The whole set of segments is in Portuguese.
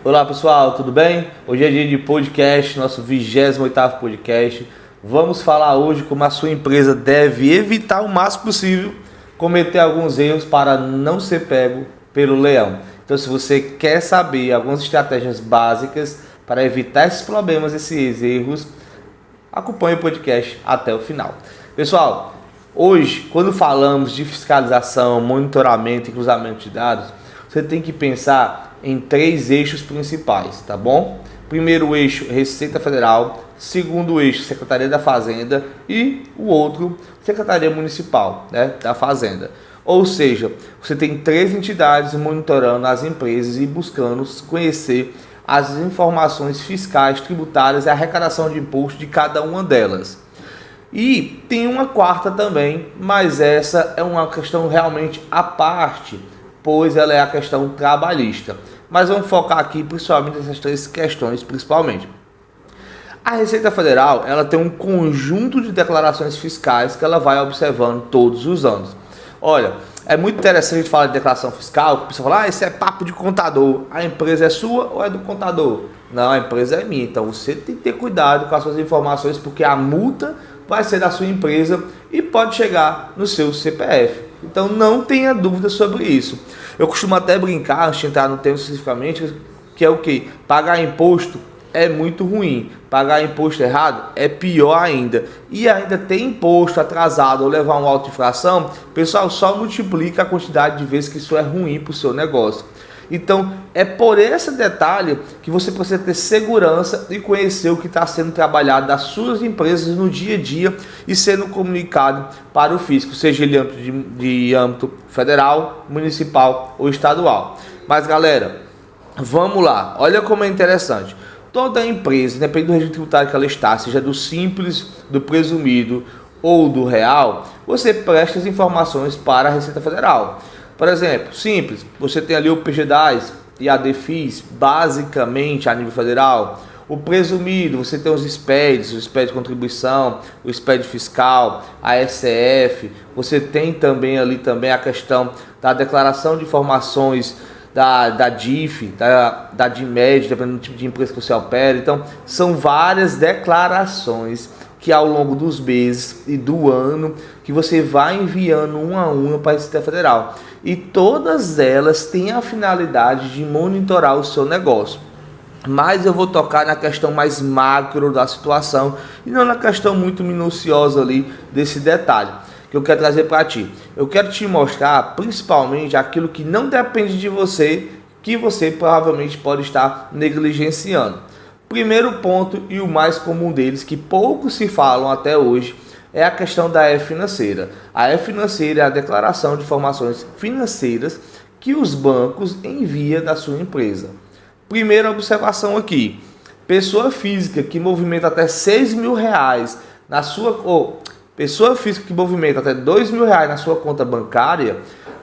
Olá pessoal, tudo bem? Hoje é dia de podcast, nosso 28º podcast. Vamos falar hoje como a sua empresa deve evitar o máximo possível cometer alguns erros para não ser pego pelo leão. Então, se você quer saber algumas estratégias básicas para evitar esses problemas, esses erros, acompanhe o podcast até o final. Pessoal, hoje, quando falamos de fiscalização, monitoramento e cruzamento de dados, você tem que pensar em 3 eixos principais, tá bom? Primeiro eixo, Receita Federal. Segundo eixo, Secretaria da Fazenda. E o outro, Secretaria Municipal, né, da Fazenda. Ou seja, você tem 3 entidades monitorando as empresas e buscando conhecer as informações fiscais, tributárias e arrecadação de imposto de cada uma delas. E tem uma quarta também, mas essa é uma questão realmente à parte, pois ela é a questão trabalhista. Mas vamos focar aqui principalmente nessas 3 questões, principalmente. A Receita Federal, ela tem um conjunto de declarações fiscais que ela vai observando todos os anos. Olha, é muito interessante a gente falar de declaração fiscal, que a pessoa fala, isso é papo de contador, a empresa é sua ou é do contador? Não, a empresa é minha, então você tem que ter cuidado com as suas informações, porque a multa vai ser da sua empresa e pode chegar no seu CPF. Então não tenha dúvida sobre isso. Eu costumo até brincar, antes de entrar no tema especificamente, que é o que? Pagar imposto é muito ruim. Pagar imposto errado é pior ainda. E ainda ter imposto atrasado ou levar uma auto-infração, pessoal, só multiplica a quantidade de vezes que isso é ruim para o seu negócio. Então, é por esse detalhe que você precisa ter segurança e conhecer o que está sendo trabalhado das suas empresas no dia a dia e sendo comunicado para o fisco, seja ele de âmbito federal, municipal ou estadual. Mas, galera, vamos lá. Olha como é interessante. Toda empresa, independente do regime tributário que ela está, seja do simples, do presumido ou do real, você presta as informações para a Receita Federal. Por exemplo, simples, você tem ali o PGDAS e a DEFIS, basicamente a nível federal. O presumido, você tem os SPEDs, o SPED de contribuição, o SPED fiscal, a SF. Você tem também ali a questão da declaração de informações da DIF, da DIMED, dependendo do tipo de empresa que você opera. Então, são várias declarações que ao longo dos meses e do ano que você vai enviando uma a uma para a Receita Federal. E todas elas têm a finalidade de monitorar o seu negócio. Mas eu vou tocar na questão mais macro da situação e não na questão muito minuciosa ali desse detalhe que eu quero trazer para ti. Eu quero te mostrar principalmente aquilo que não depende de você, que você provavelmente pode estar negligenciando. Primeiro ponto e o mais comum deles, que pouco se falam até hoje, é a questão da E-Financeira. A E-Financeira é a declaração de informações financeiras que os bancos enviam da sua empresa. Primeira observação aqui, pessoa física que movimenta até R$6.000 na sua... Pessoa física que movimenta até R$2.000 na sua conta bancária,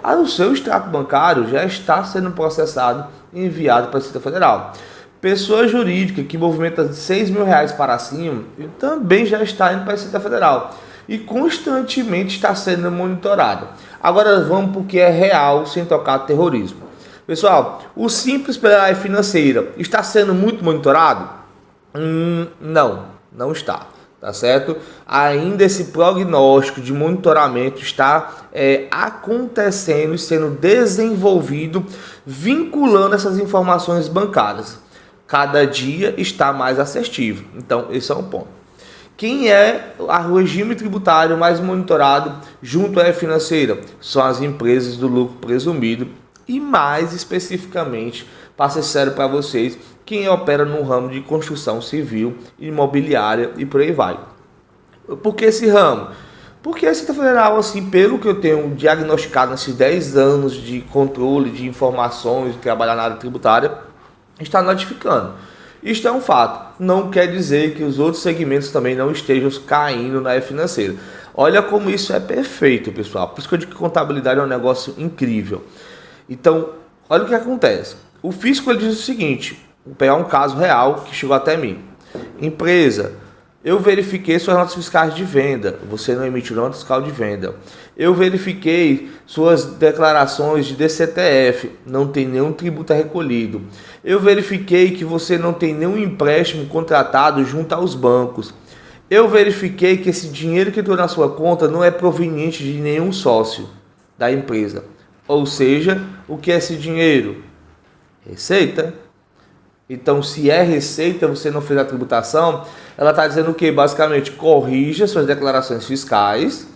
o seu extrato bancário já está sendo processado e enviado para a Receita Federal. Pessoa jurídica que movimenta R$6.000 para cima também já está indo para a Receita Federal e constantemente está sendo monitorada. Agora vamos para o que é real sem tocar terrorismo. Pessoal, o Simples pela Financeira está sendo muito monitorado? Não está. Tá certo? Ainda esse prognóstico de monitoramento está acontecendo e sendo desenvolvido, vinculando essas informações bancárias. Cada dia está mais assertivo. Então, esse é um ponto. Quem é o regime tributário mais monitorado junto à financeira? São as empresas do lucro presumido e, mais especificamente, para ser sério para vocês, quem opera no ramo de construção civil, imobiliária e por aí vai. Por que esse ramo? Porque a Receita Federal, assim, pelo que eu tenho diagnosticado nesses 10 anos de controle de informações, de trabalhar na área tributária, está notificando. Isto é um fato. Não quer dizer que os outros segmentos também não estejam caindo na financeira. Olha como isso é perfeito, pessoal. Por isso que eu digo que contabilidade é um negócio incrível. Então, olha o que acontece. O fisco ele diz o seguinte, vou pegar um caso real que chegou até mim. Empresa, Eu verifiquei suas notas fiscais de venda. Você não emitiu nota fiscal de venda. Eu verifiquei suas declarações de DCTF. Não tem nenhum tributo recolhido. Eu verifiquei que você não tem nenhum empréstimo contratado junto aos bancos. Eu verifiquei que esse dinheiro que entrou na sua conta não é proveniente de nenhum sócio da empresa. Ou seja, o que é esse dinheiro? Receita. Então, se é receita, você não fez a tributação, ela está dizendo o que? Basicamente, corrija suas declarações fiscais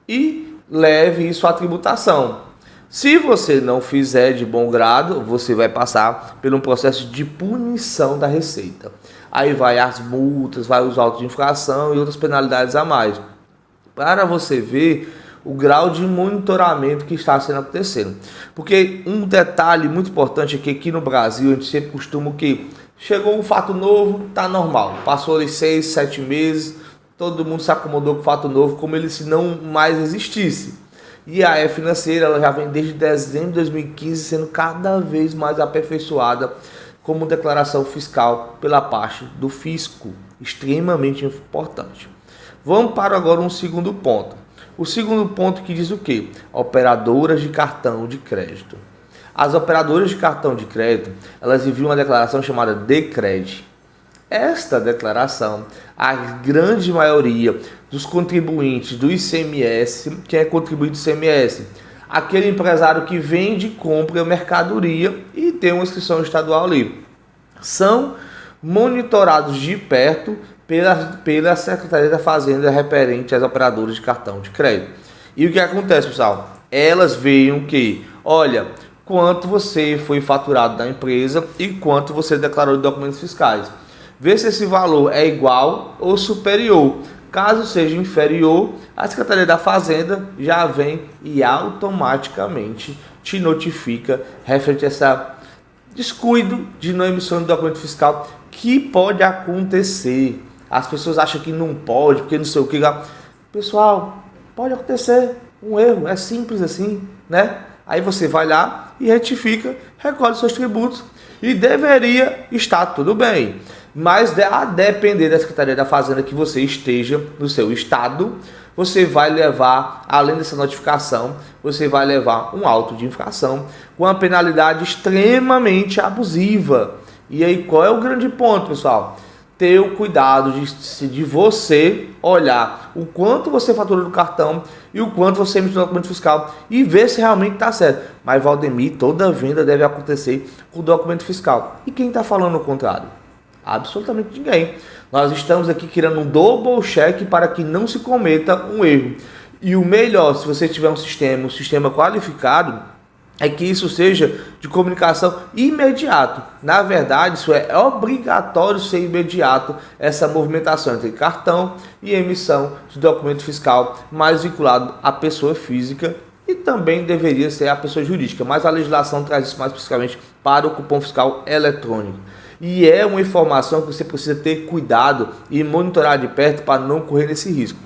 e leve isso à tributação. Se você não fizer de bom grado, você vai passar por um processo de punição da Receita. Aí vai as multas, vai os autos de infração e outras penalidades a mais. Para você ver o grau de monitoramento que está sendo acontecendo. Porque um detalhe muito importante é que aqui no Brasil a gente sempre costuma que chegou um fato novo, tá normal. Passou ali 6, 7 meses, todo mundo se acomodou com o fato novo como ele se não mais existisse. E a financeira ela já vem desde dezembro de 2015 sendo cada vez mais aperfeiçoada como declaração fiscal pela parte do fisco, extremamente importante. Vamos para agora um segundo ponto. O segundo ponto que diz o quê? Operadoras de cartão de crédito. As operadoras de cartão de crédito, elas enviam uma declaração chamada Decred. Esta declaração, a grande maioria dos contribuintes do ICMS, quem é contribuinte do ICMS? Aquele empresário que vende e compra mercadoria e tem uma inscrição estadual ali. São monitorados de perto pela Secretaria da Fazenda referente às operadoras de cartão de crédito. E o que acontece, pessoal? Elas veem que, olha, quanto você foi faturado da empresa e quanto você declarou de documentos fiscais. Vê se esse valor é igual ou superior. Caso seja inferior, a Secretaria da Fazenda já vem e automaticamente te notifica referente a esse descuido de não emissão de documento fiscal que pode acontecer. As pessoas acham que não pode, porque não sei o que. Pessoal, pode acontecer um erro, é simples assim, né? Aí você vai lá e retifica, recolhe seus tributos e deveria estar tudo bem. Mas a depender da Secretaria da Fazenda que você esteja no seu estado, você vai levar, além dessa notificação, você vai levar um auto de infração com uma penalidade extremamente abusiva. E aí qual é o grande ponto, pessoal? Ter o cuidado de você olhar o quanto você faturou no cartão e o quanto você emitiu no documento fiscal e ver se realmente está certo. Mas, Valdemir, toda venda deve acontecer com o documento fiscal. E quem está falando o contrário? Absolutamente ninguém. Nós estamos aqui criando um double check para que não se cometa um erro. E o melhor, se você tiver um sistema qualificado, é que isso seja de comunicação imediato. Na verdade, isso é obrigatório ser imediato, essa movimentação entre cartão e emissão de documento fiscal mais vinculado à pessoa física e também deveria ser a pessoa jurídica, mas a legislação traz isso mais especificamente para o cupom fiscal eletrônico. E é uma informação que você precisa ter cuidado e monitorar de perto para não correr esse risco.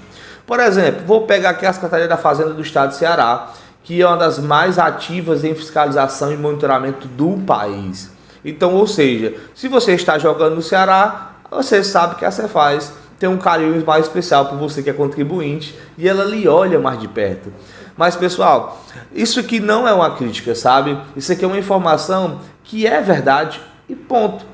Por exemplo, vou pegar aqui a Secretaria da Fazenda do Estado de Ceará, que é uma das mais ativas em fiscalização e monitoramento do país. Então, ou seja, se você está jogando no Ceará, você sabe que a Cefaz tem um carinho mais especial por você que é contribuinte e ela lhe olha mais de perto. Mas, pessoal, isso aqui não é uma crítica, sabe? Isso aqui é uma informação que é verdade e ponto.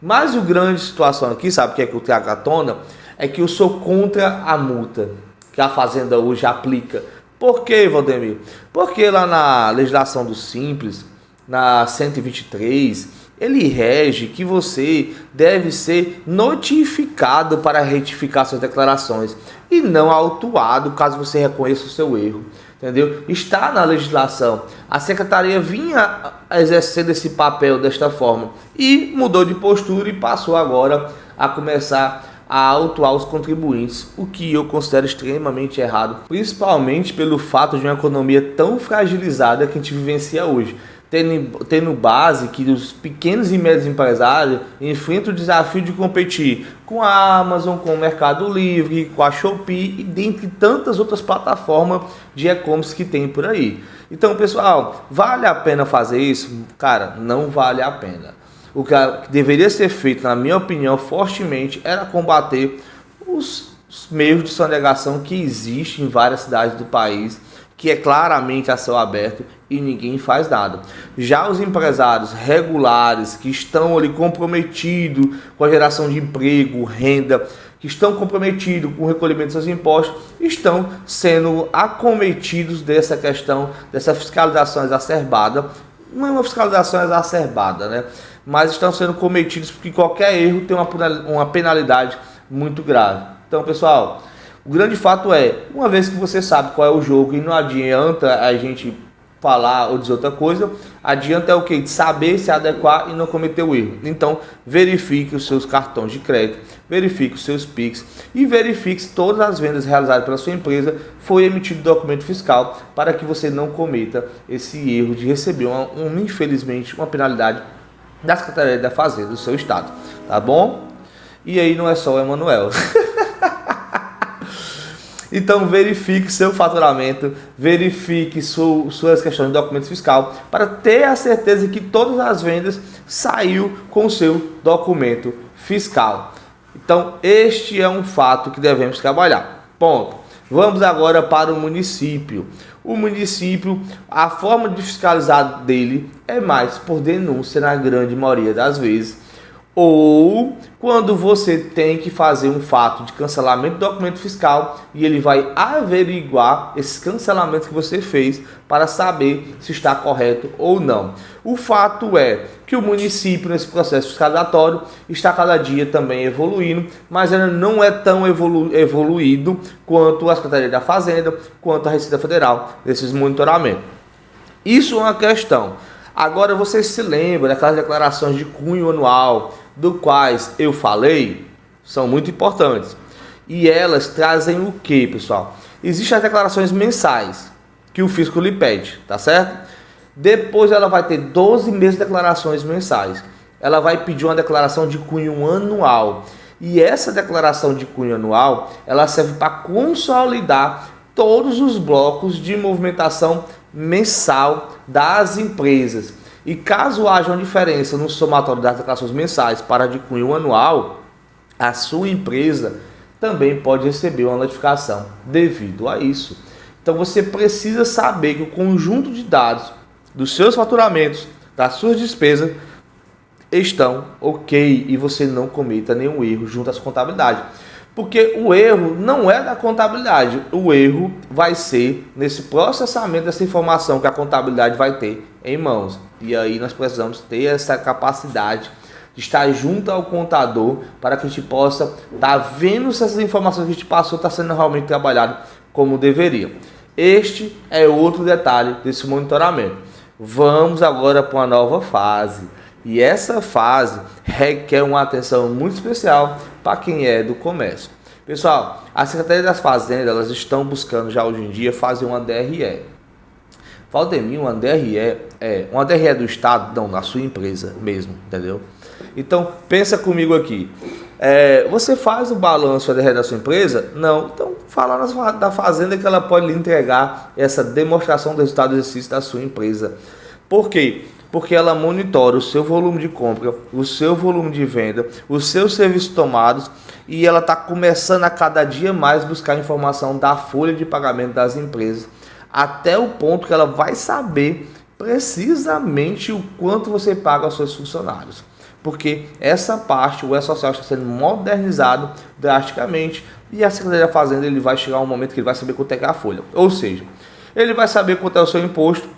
Mas o grande situação aqui, sabe o que é que eu trago à tona? É que eu sou contra a multa que a Fazenda hoje aplica. Por quê, Valdemir? Porque lá na legislação do Simples, na 123, ele rege que você deve ser notificado para retificar suas declarações e não autuado caso você reconheça o seu erro. Entendeu? Está na legislação. A secretaria vinha exercendo esse papel desta forma e mudou de postura e passou agora a começar a autuar os contribuintes, o que eu considero extremamente errado, principalmente pelo fato de uma economia tão fragilizada que a gente vivencia hoje, tendo base que os pequenos e médios empresários enfrentam o desafio de competir com a Amazon, com o Mercado Livre, com a Shopee e dentre tantas outras plataformas de e-commerce que tem por aí. Então, pessoal, vale a pena fazer isso? Cara, não vale a pena. O que deveria ser feito, na minha opinião, fortemente, era combater os meios de sonegação que existem em várias cidades do país, que é claramente a céu aberto e ninguém faz nada. Já os empresários regulares que estão ali comprometidos com a geração de emprego, renda, que estão comprometidos com o recolhimento dos seus impostos, estão sendo acometidos dessa questão, dessa fiscalização exacerbada. Não é uma fiscalização exacerbada, né? Mas estão sendo cometidos porque qualquer erro tem uma penalidade muito grave. Então, pessoal, o grande fato é, uma vez que você sabe qual é o jogo e não adianta a gente falar ou dizer outra coisa, adianta é o que? Saber se adequar e não cometer o erro. Então, verifique os seus cartões de crédito, verifique os seus Pix e verifique se todas as vendas realizadas pela sua empresa foi emitido documento fiscal para que você não cometa esse erro de receber, infelizmente, uma penalidade da Secretaria da Fazenda do seu estado. Tá bom? E aí não é só o Emanuel. Então verifique seu faturamento, verifique suas questões de documento fiscal para ter a certeza que todas as vendas saiu com o seu documento fiscal. Então este é um fato que devemos trabalhar. Ponto. Vamos agora para o município. O município, a forma de fiscalizar dele é mais por denúncia na grande maioria das vezes. Ou quando você tem que fazer um fato de cancelamento do documento fiscal e ele vai averiguar esses cancelamentos que você fez para saber se está correto ou não. O fato é que o município nesse processo fiscalizatório está cada dia também evoluindo, mas ainda não é tão evoluído quanto a Secretaria da Fazenda, quanto a Receita Federal nesses monitoramentos. Isso é uma questão. Agora você se lembra daquelas declarações de cunho anual, do quais eu falei, são muito importantes. E elas trazem o que, pessoal? Existem as declarações mensais, que o fisco lhe pede, tá certo? Depois ela vai ter 12 meses de declarações mensais. Ela vai pedir uma declaração de cunho anual. E essa declaração de cunho anual, ela serve para consolidar todos os blocos de movimentação mensal das empresas. E caso haja uma diferença no somatório das declarações mensais para a de cunho anual, a sua empresa também pode receber uma notificação devido a isso. Então você precisa saber que o conjunto de dados dos seus faturamentos, das suas despesas, estão ok e você não cometa nenhum erro junto às contabilidades. Porque o erro não é da contabilidade, o erro vai ser nesse processamento dessa informação que a contabilidade vai ter em mãos. E aí nós precisamos ter essa capacidade de estar junto ao contador para que a gente possa estar vendo se essas informações que a gente passou estão sendo realmente trabalhadas como deveria. Este é outro detalhe desse monitoramento. Vamos agora para uma nova fase. E essa fase requer uma atenção muito especial para quem é do comércio. Pessoal, a Secretaria das Fazendas, elas estão buscando já hoje em dia fazer uma DRE. Valdemir, uma DRE do Estado, não, na sua empresa mesmo, entendeu? Então, pensa comigo aqui. Você faz o balanço da DRE da sua empresa? Não. Então, fala da Fazenda que ela pode lhe entregar essa demonstração do resultado do exercício da sua empresa. Por quê? Porque ela monitora o seu volume de compra, o seu volume de venda, os seus serviços tomados e ela está começando a cada dia mais buscar informação da folha de pagamento das empresas, até o ponto que ela vai saber precisamente o quanto você paga aos seus funcionários. Porque essa parte, o E-Social está sendo modernizado drasticamente e a Secretaria da Fazenda ele vai chegar um momento que ele vai saber quanto é que é a folha. Ou seja, ele vai saber quanto é o seu imposto,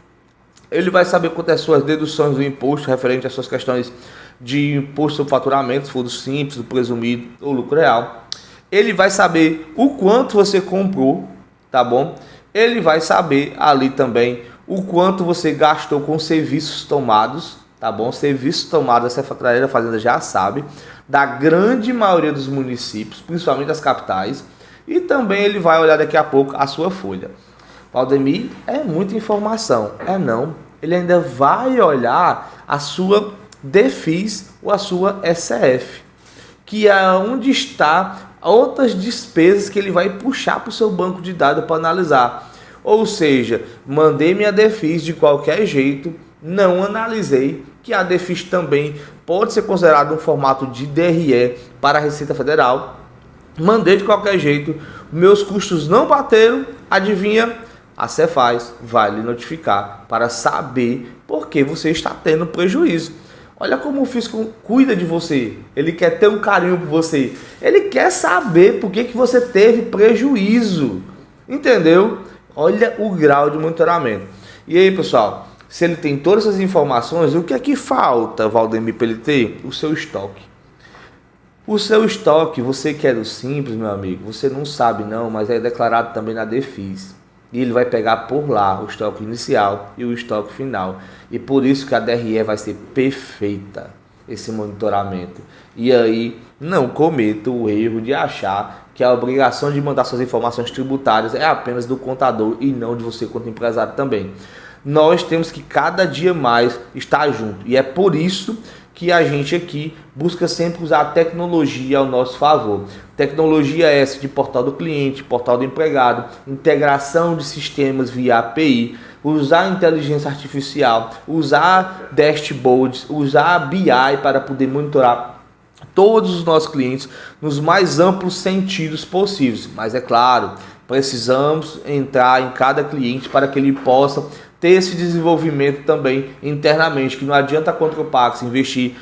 ele vai saber quantas suas deduções do imposto referente às suas questões de imposto sobre faturamento, se for do simples, do presumido ou lucro real. Ele vai saber o quanto você comprou, tá bom? Ele vai saber ali também o quanto você gastou com serviços tomados, tá bom? Serviços tomados, essa Secretaria da Fazenda já sabe, da grande maioria dos municípios, principalmente das capitais. E também ele vai olhar daqui a pouco a sua folha. Valdemir, é muita informação. Não. Ele ainda vai olhar a sua DEFIS ou a sua SF, que é onde está outras despesas que ele vai puxar para o seu banco de dados para analisar. Ou seja, mandei minha DEFIS de qualquer jeito, não analisei que a DEFIS também pode ser considerada um formato de DRE para a Receita Federal. mandei de qualquer jeito, meus custos não bateram, adivinha? A Cefaz vai lhe notificar para saber por que você está tendo prejuízo. Olha como o fisco cuida de você, ele quer ter um carinho por você, ele quer saber por que você teve prejuízo, entendeu? Olha o grau de monitoramento. E aí, pessoal, se ele tem todas essas informações, o que é que falta, Valdemir, para ele ter? O seu estoque. O seu estoque, você quer o simples, meu amigo, você não sabe não, mas é declarado também na Defis. E ele vai pegar por lá o estoque inicial e o estoque final. E por isso que a DRE vai ser perfeita, esse monitoramento. E aí, não cometa o erro de achar que a obrigação de mandar suas informações tributárias é apenas do contador e não de você quanto empresário também. Nós temos que cada dia mais estar junto. E é por isso que a gente aqui busca sempre usar a tecnologia ao nosso favor. Tecnologia essa de portal do cliente, portal do empregado, integração de sistemas via API, usar inteligência artificial, usar dashboards, usar BI para poder monitorar todos os nossos clientes nos mais amplos sentidos possíveis. Mas é claro, precisamos entrar em cada cliente para que ele possa ter esse desenvolvimento também internamente, que não adianta a Contropax investir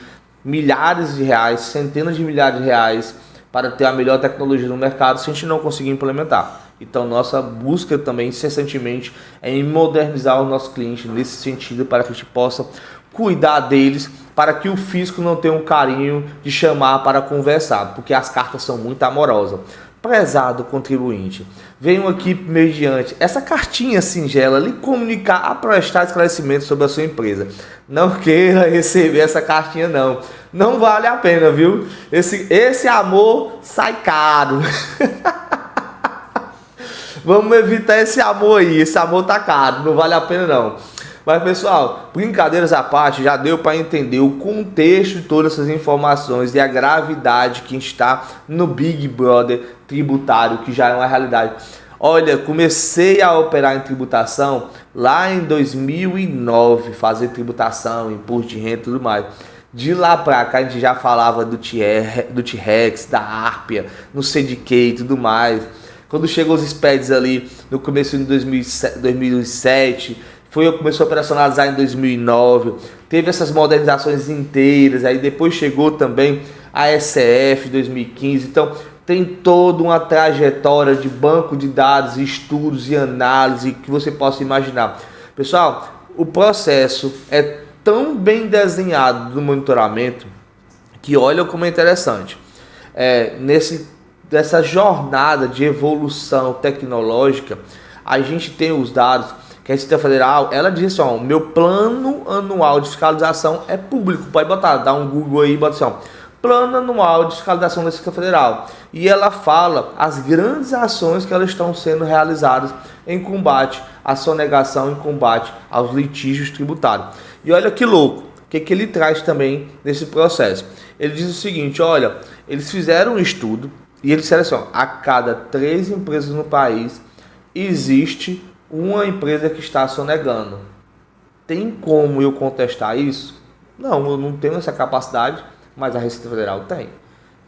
milhares de reais, centenas de milhares de reais para ter a melhor tecnologia no mercado se a gente não conseguir implementar. Então nossa busca também incessantemente é em modernizar os nossos clientes nesse sentido para que a gente possa cuidar deles, para que o fisco não tenha um carinho de chamar para conversar, porque as cartas são muito amorosas. Prezado contribuinte, venho aqui mediante essa cartinha singela lhe comunicar a prestar esclarecimento sobre a sua empresa. Não queira receber essa cartinha não, não vale a pena, viu? Esse amor sai caro. Vamos evitar esse amor aí, esse amor tá caro, não vale a pena não. Mas pessoal, brincadeiras à parte, já deu para entender o contexto de todas essas informações e a gravidade que está no Big Brother tributário, que já é uma realidade. Olha, comecei a operar em tributação lá em 2009, fazer tributação, imposto de renda e tudo mais. De lá para cá a gente já falava do T-Rex, da Árpia, no CDK e tudo mais. Quando chegou os SPEDs ali no começo de 2007, começou a operacionalizar em 2009, teve essas modernizações inteiras, aí depois chegou também a SF 2015, então tem toda uma trajetória de banco de dados, estudos e análise que você possa imaginar. Pessoal, o processo é tão bem desenhado do monitoramento que olha como é interessante. Nessa jornada de evolução tecnológica, a gente tem os dados que a Receita Federal, ela diz assim, ó, o meu plano anual de fiscalização é público, pode botar, dá um Google aí e bota assim, ó, plano anual de fiscalização da Receita Federal, e ela fala as grandes ações que elas estão sendo realizadas em combate à sonegação, em combate aos litígios tributários. E olha que louco, o que ele traz também nesse processo? Ele diz o seguinte, olha, eles fizeram um estudo e eles disseram assim, ó, a cada 3 empresas no país existe uma empresa que está sonegando. Tem como eu contestar isso? Não, eu não tenho essa capacidade, mas a Receita Federal tem.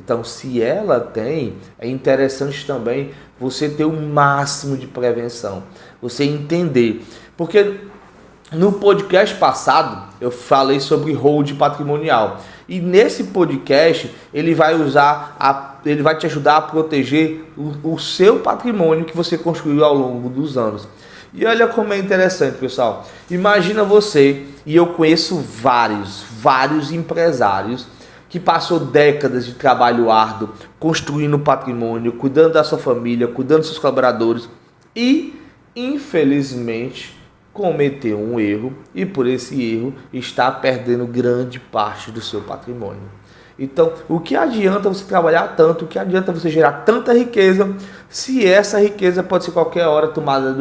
Então, se ela tem, é interessante também você ter o máximo de prevenção, você entender. Porque no podcast passado eu falei sobre hold patrimonial. E nesse podcast ele vai te ajudar a proteger o seu patrimônio que você construiu ao longo dos anos. E olha como é interessante, pessoal. Imagina você, e eu conheço vários empresários que passou décadas de trabalho árduo, construindo patrimônio, cuidando da sua família, cuidando dos seus colaboradores e, infelizmente, cometeu um erro e por esse erro está perdendo grande parte do seu patrimônio. Então, o que adianta você trabalhar tanto, o que adianta você gerar tanta riqueza, se essa riqueza pode ser qualquer hora tomada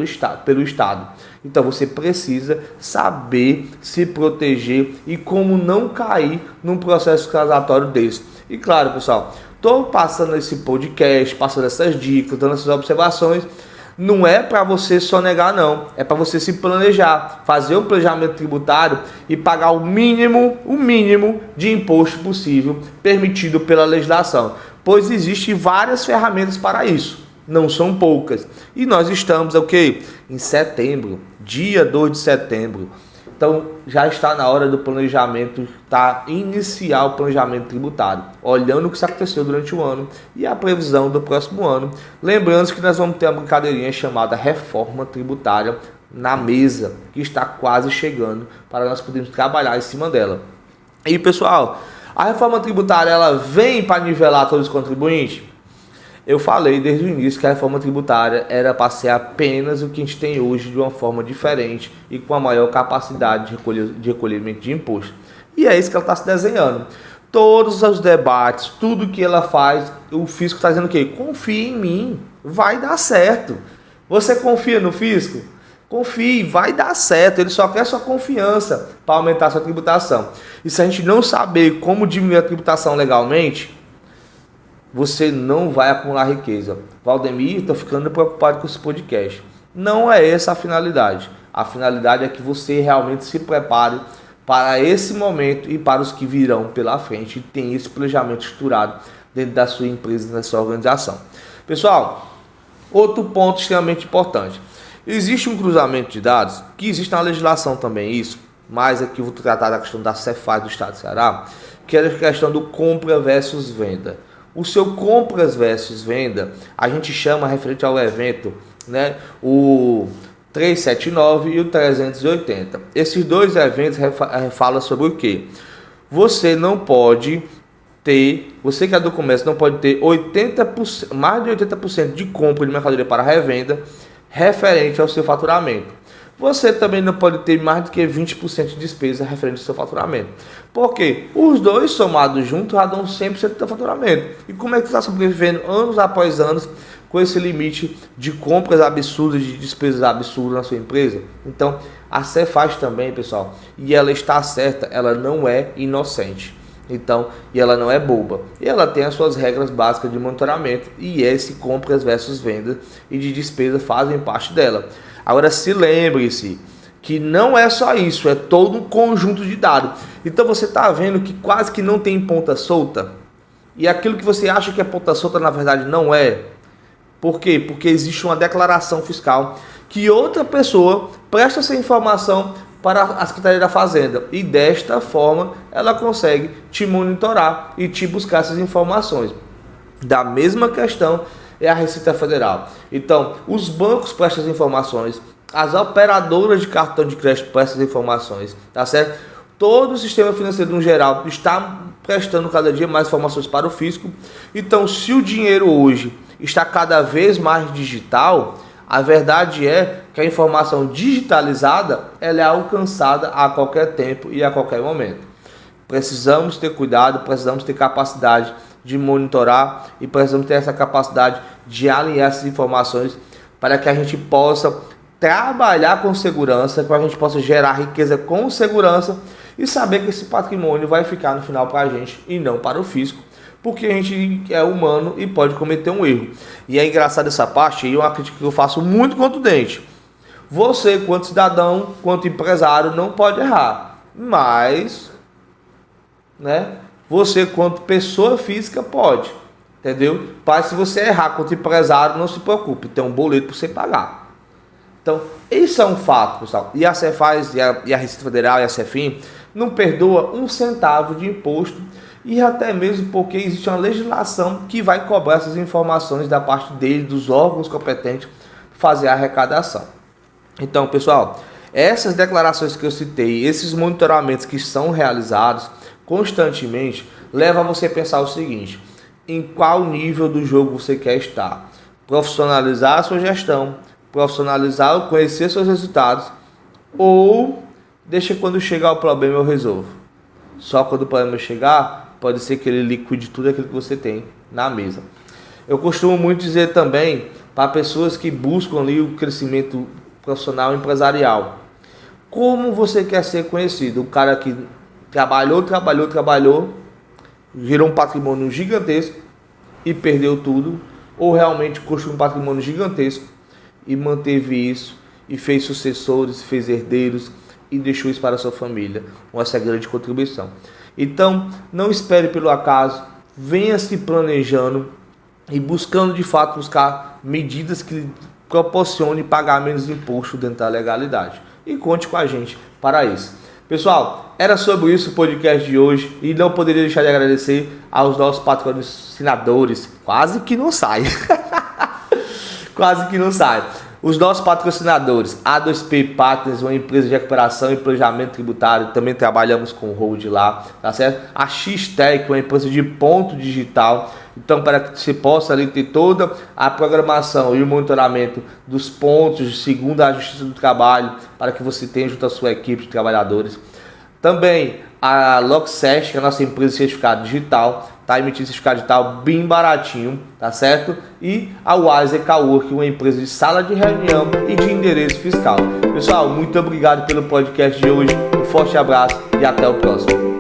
pelo Estado. Então, você precisa saber se proteger e como não cair num processo fiscalizatório desse. E claro, pessoal, estou passando esse podcast, passando essas dicas, dando essas observações. Não é para você sonegar não, é para você se planejar, fazer um planejamento tributário e pagar o mínimo de imposto possível permitido pela legislação. pois existem várias ferramentas para isso, não são poucas. E nós estamos em setembro, dia 2 de setembro. Então já está na hora do planejamento, iniciar o planejamento tributário, olhando o que aconteceu durante o ano e a previsão do próximo ano. Lembrando que nós vamos ter uma brincadeirinha chamada reforma tributária na mesa, que está quase chegando, para nós podermos trabalhar em cima dela. E pessoal, a reforma tributária ela vem para nivelar todos os contribuintes? Eu falei desde o início que a reforma tributária era para ser apenas o que a gente tem hoje de uma forma diferente e com a maior capacidade de recolhimento de imposto. E é isso que ela está se desenhando. Todos os debates, tudo que ela faz, o fisco está dizendo o quê? Confie em mim, vai dar certo. Você confia no fisco? Confie, vai dar certo. Ele só quer sua confiança para aumentar a sua tributação. E se a gente não saber como diminuir a tributação legalmente, você não vai acumular riqueza. Valdemir, estou ficando preocupado com esse podcast. Não é essa a finalidade. A finalidade é que você realmente se prepare para esse momento e para os que virão pela frente e tenha esse planejamento estruturado dentro da sua empresa, da sua organização. Pessoal, outro ponto extremamente importante. Existe um cruzamento de dados, que existe na legislação também isso, mas aqui eu vou tratar da questão da Cefaz do Estado do Ceará, que é a questão do compra versus venda. O seu compras versus venda, a gente chama referente ao evento, né, o 379 e o 380. Esses dois eventos falam sobre o quê? Você não pode ter, você que é do comércio não pode ter 80%, mais de 80% de compra de mercadoria para revenda referente ao seu faturamento. Você também não pode ter mais do que 20% de despesa referente ao seu faturamento. Por quê? Os dois somados juntos já dão 100% do seu faturamento. E como é que você está sobrevivendo anos após anos com esse limite de compras absurdas, de despesas absurdas na sua empresa? Então, a Cefaz também, pessoal, e ela está certa, ela não é inocente. Então, e ela não é boba. E ela tem as suas regras básicas de monitoramento. E esse compras versus vendas e de despesa fazem parte dela. Agora, se lembre-se que não é só isso, é todo um conjunto de dados. Então, você está vendo que quase que não tem ponta solta. E aquilo que você acha que é ponta solta, na verdade, não é. Por quê? Porque existe uma declaração fiscal que outra pessoa presta essa informação para a Secretaria da Fazenda. E desta forma, ela consegue te monitorar e te buscar essas informações. Da mesma questão é a Receita Federal. Então, os bancos prestam as informações, as operadoras de cartão de crédito prestam as informações, tá certo? Todo o sistema financeiro no geral está prestando cada dia mais informações para o fisco. Então, se o dinheiro hoje está cada vez mais digital, a verdade é que a informação digitalizada ela é alcançada a qualquer tempo e a qualquer momento. Precisamos ter cuidado, precisamos ter capacidade de monitorar e precisamos ter essa capacidade de alinhar essas informações para que a gente possa trabalhar com segurança, para que a gente possa gerar riqueza com segurança e saber que esse patrimônio vai ficar no final para a gente e não para o fisco, porque a gente é humano e pode cometer um erro. E é engraçado essa parte, e é uma crítica que eu faço muito contundente. Você, quanto cidadão, quanto empresário, não pode errar, mas, né, você, quanto pessoa física, pode, entendeu? Mas se você errar quanto empresário, não se preocupe, tem um boleto para você pagar. Então, isso é um fato, pessoal. E a Cefaz, e a Receita Federal e a Cefim não perdoa um centavo de imposto, e até mesmo porque existe uma legislação que vai cobrar essas informações da parte dele, dos órgãos competentes, para fazer a arrecadação. Então, pessoal, essas declarações que eu citei, esses monitoramentos que são realizados constantemente, leva você a pensar o seguinte: em qual nível do jogo você quer estar? Profissionalizar a sua gestão, profissionalizar, conhecer seus resultados, ou deixa quando chegar o problema eu resolvo. Só quando o problema chegar, pode ser que ele liquide tudo aquilo que você tem na mesa. Eu costumo muito dizer também para pessoas que buscam ali o crescimento profissional e empresarial: como você quer ser conhecido? O cara que trabalhou, gerou um patrimônio gigantesco e perdeu tudo, ou realmente construiu um patrimônio gigantesco e manteve isso, e fez sucessores, fez herdeiros e deixou isso para a sua família, com essa grande contribuição. Então, não espere pelo acaso, venha se planejando e buscando de fato buscar medidas que lhe proporcionem pagar menos imposto dentro da legalidade. E conte com a gente para isso. Pessoal, era sobre isso o podcast de hoje e não poderia deixar de agradecer aos nossos patrocinadores. Quase que não sai. Quase que não sai. Os nossos patrocinadores, A2P Partners, uma empresa de recuperação e planejamento tributário, também trabalhamos com o Hold lá, tá certo? A X-Tech, uma empresa de ponto digital, então para que você possa ali ter toda a programação e o monitoramento dos pontos segundo a Justiça do Trabalho, para que você tenha junto à sua equipe de trabalhadores. Também a Lockset, que é a nossa empresa de certificado digital, está emitindo certificado digital bem baratinho, tá certo? E a Wise Cowork, uma empresa de sala de reunião e de endereço fiscal. Pessoal, muito obrigado pelo podcast de hoje, um forte abraço e até o próximo.